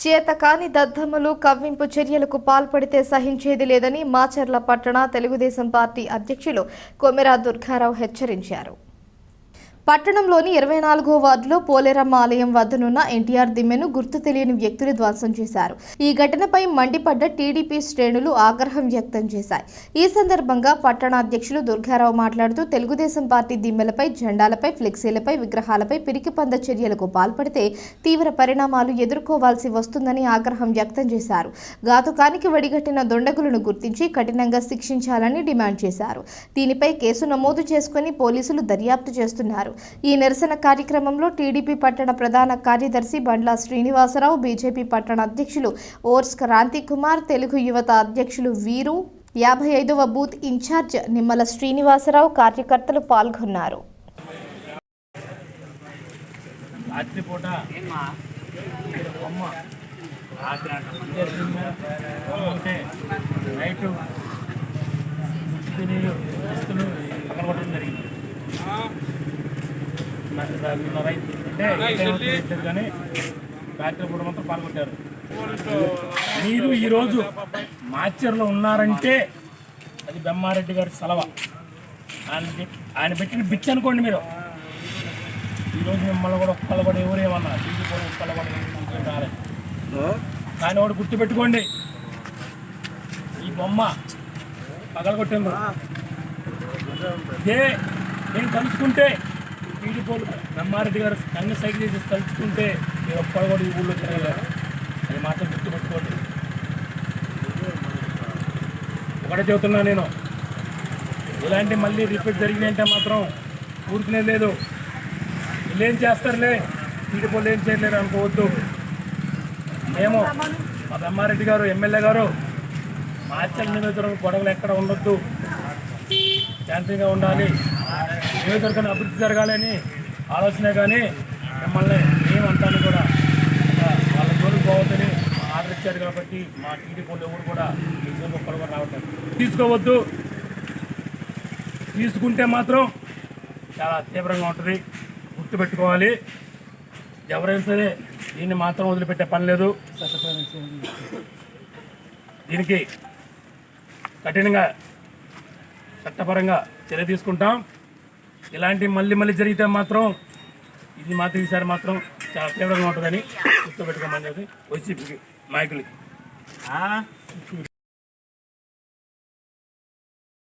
చేతకాని దద్దమ్మలు కవ్వింపు చర్యలకు పాల్పడితే సహించేది లేదని మాచర్ల పట్టణ తెలుగుదేశం పార్టీ అధ్యక్షులు కొమెరా దుర్గారావు హెచ్చరించారు. పట్టణంలోని 24వ వార్డులో పోలేరమ్మ ఆలయం వద్దనున్న ఎన్టీఆర్ దిమ్మెను గుర్తు తెలియని వ్యక్తులు ధ్వంసం చేశారు. ఈ ఘటనపై మండిపడ్డ టీడీపీ శ్రేణులు ఆగ్రహం వ్యక్తం చేశాయి. ఈ సందర్భంగా పట్టణ అధ్యక్షులు దుర్గారావు మాట్లాడుతూ తెలుగుదేశం పార్టీ దిమ్మెలపై, జెండాలపై, ఫ్లెక్సీలపై, విగ్రహాలపై పిరికిపంద చర్యలకు పాల్పడితే తీవ్ర పరిణామాలు ఎదుర్కోవాల్సి వస్తుందని ఆగ్రహం వ్యక్తం చేశారు. ఘాతుకానికి వడిగట్టిన దొండగులను గుర్తించి కఠినంగా శిక్షించాలని డిమాండ్ చేశారు. దీనిపై కేసు నమోదు చేసుకుని పోలీసులు దర్యాప్తు చేస్తున్నారు. ఈ నిరసన కార్యక్రమంలో టీడీపీ పట్టణ ప్రధాన కార్యదర్శి బండ్ల శ్రీనివాసరావు, బీజేపీ పట్టణ అధ్యక్షులు ఓర్స్ క్రాంతి కుమార్, తెలుగు యువత అధ్యక్షులు వీరు, 55వ బూత్ ఇన్ఛార్జ్ నిమ్మల శ్రీనివాసరావు కార్యకర్తలు పాల్గొన్నారు. కానీ రాత్రి పూట మొత్తం పాల్గొంటారు. మీరు ఈరోజు మాచర్లో ఉన్నారంటే అది బెమ్మారెడ్డి గారి సలవ. ఆయన పెట్టిన బిచ్చ అనుకోండి. మీరు ఈరోజు మిమ్మల్ని కూడా ఒక్కలబడి ఎవరేమన్నా తీసుకొని ఒక్కలబడి రాలేదు. కానీ ఒకటి గుర్తుపెట్టుకోండి, ఈ బొమ్మ పగలగొట్టింది. నేను కలుసుకుంటే పీడిపోలు బ్రహ్మారెడ్డి గారు కన్ను సైకిల్ చేసి తలుచుకుంటే మీరు ఒక్కడు కూడా ఈ ఊళ్ళో తిరగలేరు. అది మాత్రం గుర్తుపెట్టుకోండి. ఒకటే చెబుతున్నా నేను, ఇలాంటి మళ్ళీ రిపీట్ జరిగినాయంటే మాత్రం ఊరుకునే లేదు. వీళ్ళు ఏం చేస్తారులే, పీడిపోలు ఏం చేయలేరు అనుకోవద్దు. మేము మా బ్రహ్మారెడ్డి గారు, ఎమ్మెల్యే గారు, మాచర్ల నియోజకవర్గం గొడవలు ఎక్కడ ఉండొద్దు, శాంతిగా ఉండాలి, నియోజకవర్గాన్ని అభివృద్ధి జరగాలని ఆలోచనే. కానీ మిమ్మల్ని ఏమంతాను కూడా వాళ్ళ జోలికి పోవద్దని ఆర్డర్ ఇచ్చారు. కాబట్టి మా టీడీపీలు ఎవరు కూడా మీ జోలికి ఒక్కరు కూడా రావట్లేదు. తీసుకోవద్దు. తీసుకుంటే మాత్రం చాలా తీవ్రంగా ఉంటుంది. గుర్తుపెట్టుకోవాలి. ఎవరైనా సరే దీన్ని మాత్రం వదిలిపెట్టే పని లేదు. దీనికి కఠినంగా చట్టపరంగా చర్య తీసుకుంటాం. ఇలాంటి మళ్ళీ జరిగితే మాత్రం ఇది మాత్రం ఈసారి మాత్రం చాలా తీవ్రంగా ఉంటుందని గుర్తుపెట్టుకోమని వైసీపీ నాయకులకి